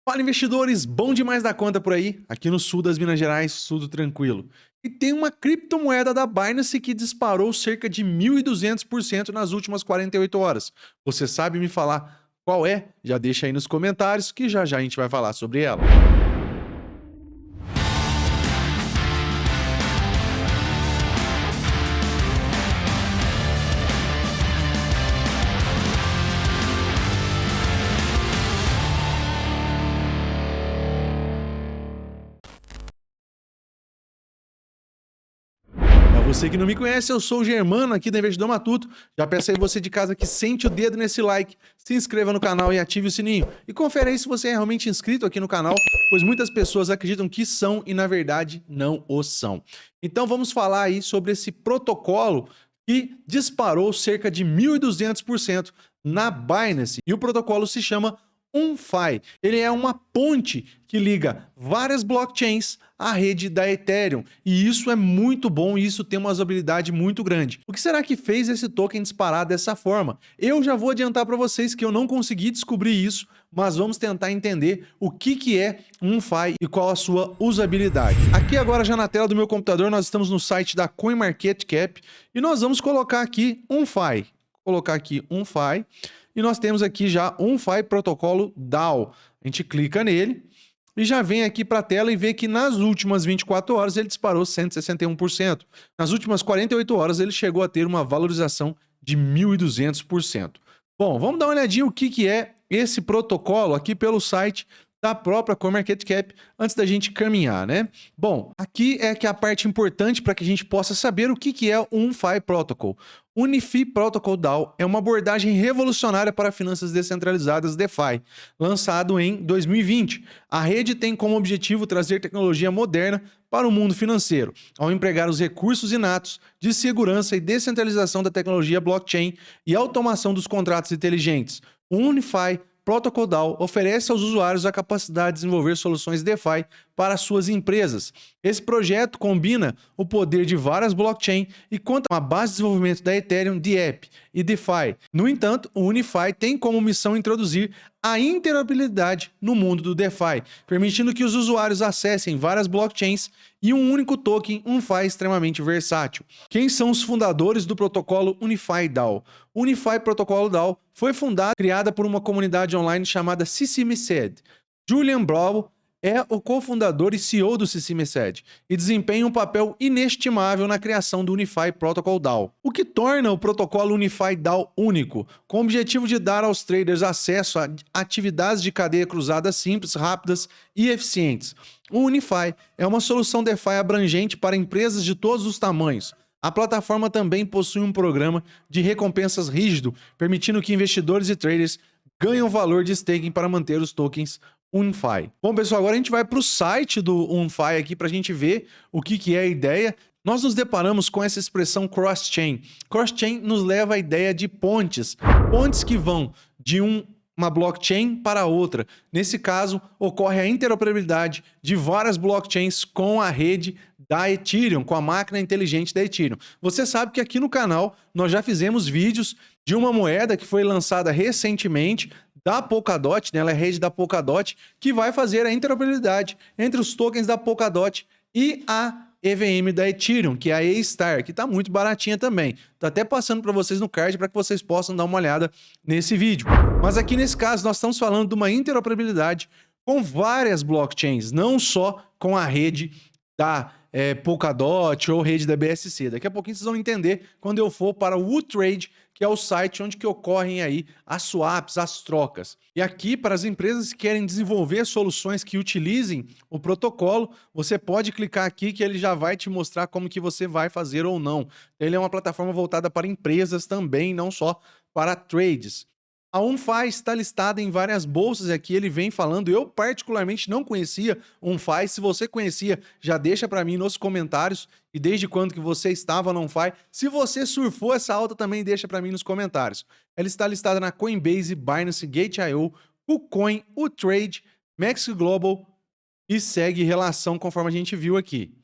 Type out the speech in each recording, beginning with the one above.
Fala, investidores, bom demais da conta por aí, aqui no sul das Minas Gerais, tudo tranquilo. E tem uma criptomoeda da Binance que disparou cerca de 1.200% nas últimas 48 horas. Você sabe me falar qual é? Já deixa aí nos comentários que já já a gente vai falar sobre ela. Pra você que não me conhece, eu sou o Germano aqui da Investidor Matuto. Já peço aí você de casa que sente o dedo nesse like, se inscreva no canal e ative o sininho. E confere aí se você é realmente inscrito aqui no canal, pois muitas pessoas acreditam que são e na verdade não o são. Então vamos falar aí sobre esse protocolo que disparou cerca de 1.200% na Binance. E o protocolo se chama UnFi. Ele é uma ponte que liga várias blockchains à rede da Ethereum. E isso é muito bom e isso tem uma usabilidade muito grande. O que será que fez esse token disparar dessa forma? Eu já vou adiantar para vocês que eu não consegui descobrir isso, mas vamos tentar entender o que é UnFi e qual a sua usabilidade. Aqui agora já na tela do meu computador nós estamos no site da CoinMarketCap e nós vamos colocar aqui UnFi. Colocar aqui UnFi. E nós temos aqui já UnFi protocolo DAO. A gente clica nele e já vem aqui para a tela e vê que nas últimas 24 horas ele disparou 161%. Nas últimas 48 horas ele chegou a ter uma valorização de 1.200%. Bom, vamos dar uma olhadinha o que é esse protocolo aqui pelo site da própria CoinMarketCap antes da gente caminhar, né? Bom, aqui é que a parte importante para que a gente possa saber o que é o UnFi Protocol. UniFi Protocol DAO é uma abordagem revolucionária para finanças descentralizadas DeFi, lançado em 2020. A rede tem como objetivo trazer tecnologia moderna para o mundo financeiro, ao empregar os recursos inatos de segurança e descentralização da tecnologia blockchain e automação dos contratos inteligentes. O UniFi Protocol DAO oferece aos usuários a capacidade de desenvolver soluções DeFi para suas empresas. Esse projeto combina o poder de várias blockchains e conta com a base de desenvolvimento da Ethereum, DApp e DeFi. No entanto, o UniFi tem como missão introduzir a interoperabilidade no mundo do DeFi, permitindo que os usuários acessem várias blockchains e um único token UnFi extremamente versátil. Quem são os fundadores do protocolo UniFi DAO? O UniFi Protocolo DAO foi fundada e criada por uma comunidade online chamada CC Julian Brown é o cofundador e CEO do CC e desempenha um papel inestimável na criação do UniFi Protocol DAO, o que torna o protocolo UniFi DAO único, com o objetivo de dar aos traders acesso a atividades de cadeia cruzada simples, rápidas e eficientes. O UniFi é uma solução DeFi abrangente para empresas de todos os tamanhos. A plataforma também possui um programa de recompensas rígido, permitindo que investidores e traders ganhem valor de staking para manter os tokens UnFi. Bom, pessoal, agora a gente vai para o site do UnFi aqui para a gente ver o que é a ideia. Nós nos deparamos com essa expressão cross-chain. Cross-chain nos leva à ideia de pontes. Pontes que vão de uma blockchain para outra. Nesse caso, ocorre a interoperabilidade de várias blockchains com a rede da Ethereum, com a máquina inteligente da Ethereum. Você sabe que aqui no canal nós já fizemos vídeos de uma moeda que foi lançada recentemente da Polkadot, né? Ela é rede da Polkadot, que vai fazer a interoperabilidade entre os tokens da Polkadot e a EVM da Ethereum, que é a A-Star, que está muito baratinha também. Tô até passando para vocês no card para que vocês possam dar uma olhada nesse vídeo. Mas aqui nesse caso nós estamos falando de uma interoperabilidade com várias blockchains, não só com a rede da Polkadot ou rede da BSC. Daqui a pouquinho vocês vão entender quando eu for para o WooTrade, que é o site onde que ocorrem aí as swaps, as trocas. E aqui, para as empresas que querem desenvolver soluções que utilizem o protocolo, você pode clicar aqui que ele já vai te mostrar como que você vai fazer ou não. Ele é uma plataforma voltada para empresas também, não só para trades. A UnFi está listada em várias bolsas e aqui ele vem falando. Eu particularmente não conhecia UnFi. Se você conhecia, já deixa para mim nos comentários. E desde quando que você estava na UnFi? Se você surfou essa alta, também deixa para mim nos comentários. Ela está listada na Coinbase, Binance, Gate.io, KuCoin, UTrade, Max Global e segue relação conforme a gente viu aqui.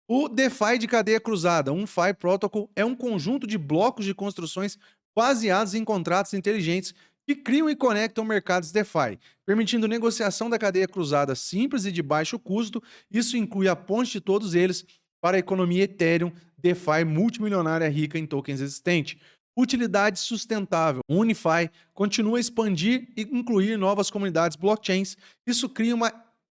O DeFi de cadeia cruzada, UnFi Protocol, é um conjunto de blocos de construções baseados em contratos inteligentes que criam e conectam mercados DeFi, permitindo negociação da cadeia cruzada simples e de baixo custo. Isso inclui a ponte de todos eles para a economia Ethereum, DeFi multimilionária rica em tokens existente. Utilidade sustentável. O Unify continua a expandir e incluir novas comunidades blockchains. Isso cria uma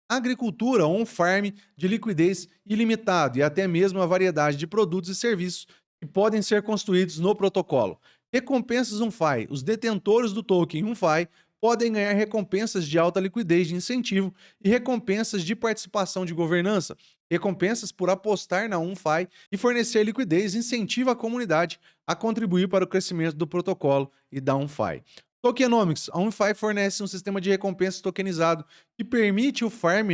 agricultura on-farm de liquidez ilimitado e até mesmo a variedade de produtos e serviços que podem ser construídos no protocolo. Recompensas Unify. Os detentores do token Unify podem ganhar recompensas de alta liquidez de incentivo e recompensas de participação de governança. Recompensas por apostar na Unify e fornecer liquidez incentiva a comunidade a contribuir para o crescimento do protocolo e da Unify. Tokenomics. A Unify fornece um sistema de recompensas tokenizado que permite o farm,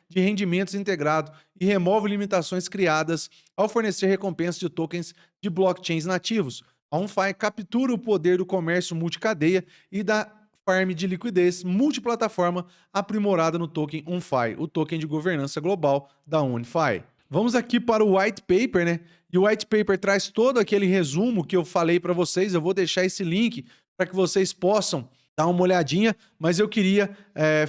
de rendimentos integrado e remove limitações criadas ao fornecer recompensas de tokens de blockchains nativos. A Unify captura o poder do comércio multicadeia e da farm de liquidez multiplataforma aprimorada no token Unify, o token de governança global da Unify. Vamos aqui para o white paper, E o white paper traz todo aquele resumo que eu falei para vocês. Eu vou deixar esse link para que vocês possam dar uma olhadinha, mas eu queria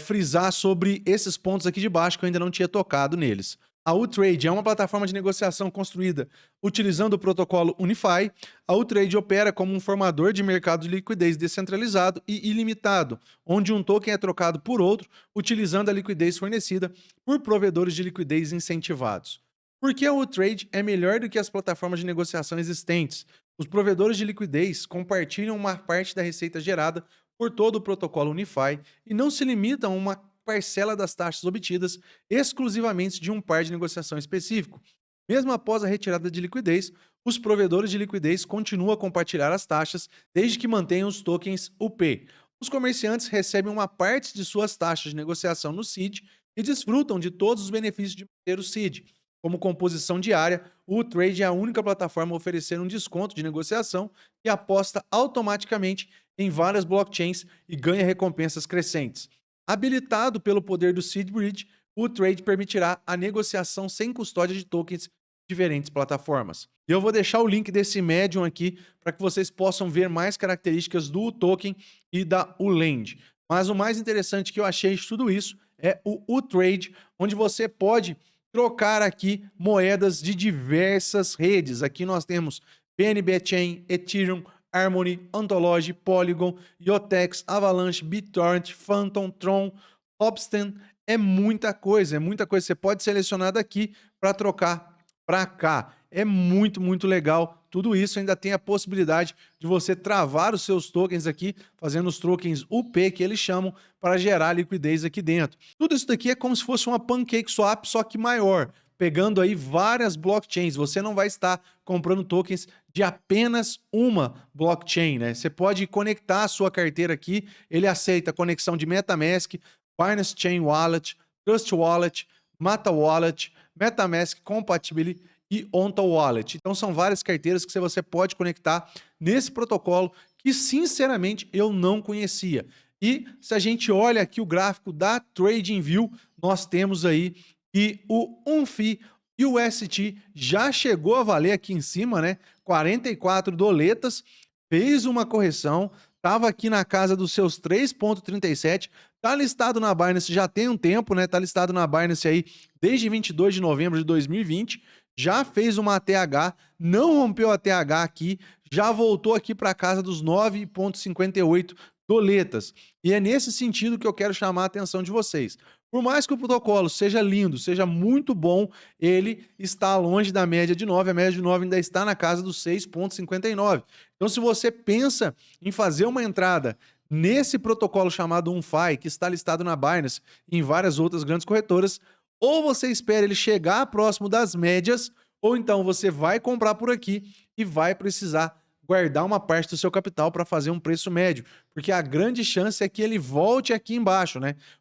frisar sobre esses pontos aqui de baixo que eu ainda não tinha tocado neles. A U-Trade é uma plataforma de negociação construída utilizando o protocolo Unify. A U-Trade opera como um formador de mercado de liquidez descentralizado e ilimitado, onde um token é trocado por outro, utilizando a liquidez fornecida por provedores de liquidez incentivados. Por que a U-Trade é melhor do que as plataformas de negociação existentes? Os provedores de liquidez compartilham uma parte da receita gerada por todo o protocolo Unify e não se limitam a uma parcela das taxas obtidas exclusivamente de um par de negociação específico. Mesmo após a retirada de liquidez, os provedores de liquidez continuam a compartilhar as taxas desde que mantenham os tokens UP. Os comerciantes recebem uma parte de suas taxas de negociação no seed e desfrutam de todos os benefícios de manter o seed. Como composição diária, o U-Trade é a única plataforma a oferecer um desconto de negociação que aposta automaticamente em várias blockchains e ganha recompensas crescentes. Habilitado pelo poder do Seed Bridge, o U-Trade permitirá a negociação sem custódia de tokens de diferentes plataformas. E eu vou deixar o link desse Medium aqui para que vocês possam ver mais características do token e da U-Land. Mas o mais interessante que eu achei de tudo isso é o U-Trade, onde você pode trocar aqui moedas de diversas redes. Aqui nós temos BNB Chain, Ethereum, Harmony, Ontology, Polygon, Yotex, Avalanche, BitTorrent, Phantom, Tron, Hopstan. É muita coisa. Você pode selecionar daqui para trocar para cá. É muito, muito legal. Tudo isso ainda tem a possibilidade de você travar os seus tokens aqui, fazendo os tokens UP, que eles chamam, para gerar liquidez aqui dentro. Tudo isso daqui é como se fosse uma PancakeSwap, só que maior, pegando aí várias blockchains. Você não vai estar comprando tokens de apenas uma blockchain, Você pode conectar a sua carteira aqui, ele aceita conexão de MetaMask, Binance Chain Wallet, Trust Wallet, Mata Wallet, MetaMask Compatibility e Onta Wallet. Então são várias carteiras que você pode conectar nesse protocolo que, sinceramente, eu não conhecia. E se a gente olha aqui o gráfico da TradingView, nós temos aí que o Unfi UST já chegou a valer aqui em cima, 44 doletas, fez uma correção, estava aqui na casa dos seus 3,37, tá listado na Binance já tem um tempo, Tá listado na Binance aí desde 22 de novembro de 2020, já fez uma ATH, não rompeu a ATH aqui, já voltou aqui para casa dos 9,58 doletas. E é nesse sentido que eu quero chamar a atenção de vocês. Por mais que o protocolo seja lindo, seja muito bom, ele está longe da média de 9. A média de 9 ainda está na casa dos 6,59. Então, se você pensa em fazer uma entrada nesse protocolo chamado Unfi, que está listado na Binance e em várias outras grandes corretoras, ou você espera ele chegar próximo das médias, ou então você vai comprar por aqui e vai precisar guardar uma parte do seu capital para fazer um preço médio, porque a grande chance é que ele volte aqui embaixo,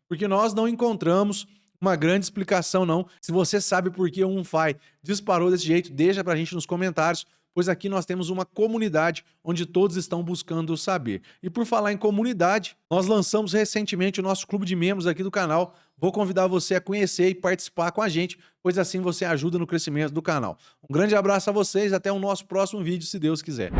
Porque nós não encontramos uma grande explicação, não. Se você sabe por que o Unfi disparou desse jeito, deixa pra gente nos comentários, pois aqui nós temos uma comunidade onde todos estão buscando saber. E por falar em comunidade, nós lançamos recentemente o nosso clube de membros aqui do canal. Vou convidar você a conhecer e participar com a gente, pois assim você ajuda no crescimento do canal. Um grande abraço a vocês, até o nosso próximo vídeo, se Deus quiser.